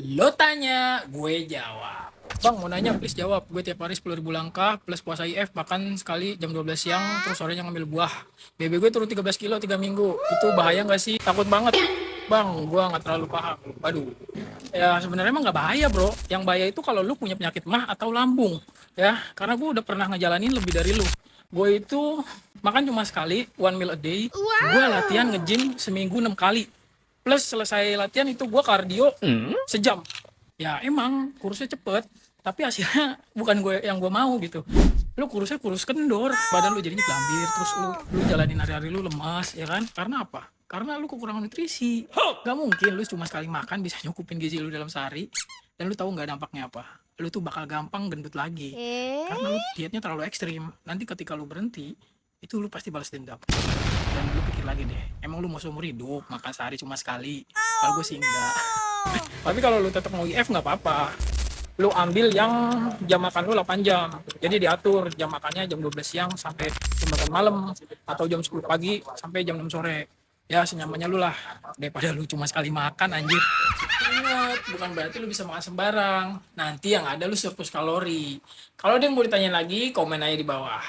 Lo tanya, gue jawab. Bang, mau nanya, please jawab. Gue tiap hari 10.000 langkah, plus puasa IF, makan sekali jam 12 siang, terus sorenya ngambil buah. BB gue turun 13 kilo 3 minggu. Itu bahaya nggak sih? Takut banget. Bang, gue nggak terlalu paham. Waduh. Ya sebenarnya emang nggak bahaya bro. Yang bahaya itu kalau lu punya penyakit mah atau lambung. Ya, karena gue udah pernah ngejalanin lebih dari lu. Gue itu makan cuma sekali, one meal a day. Gue latihan nge-gym seminggu 6 kali. Plus selesai latihan itu gue kardio sejam. Ya emang kurusnya cepet, tapi hasilnya bukan gue mau gitu. Lu kurusnya kurus kendor, badan lu jadinya gelambir, terus lu jalanin hari-hari lu lemas, ya kan? Karena apa? Karena lu kekurangan nutrisi. Gak mungkin lu cuma sekali makan bisa nyukupin gizi lu dalam sehari, dan lu tahu nggak dampaknya apa? Lu tuh bakal gampang gendut lagi. Karena lu dietnya terlalu ekstrim. Nanti ketika lu berhenti, itu lu pasti balas dendam. Dan lu pikir lagi deh, emang lu mau seumur hidup makan sehari cuma sekali? Kalau gue sih enggak. Tapi kalau lu tetap mau IF nggak apa-apa. Lu ambil yang jam makan lu 8 jam. Jadi diatur jam makannya jam 12 siang sampai jam 8 malam, atau jam 10 pagi sampai jam 6 sore. Ya senyamannya lu lah, daripada lu cuma sekali makan anjir. Ingat, bukan berarti lu bisa makan sembarang. Nanti yang ada lu surplus kalori. Kalau ada yang mau ditanya lagi, komen aja di bawah.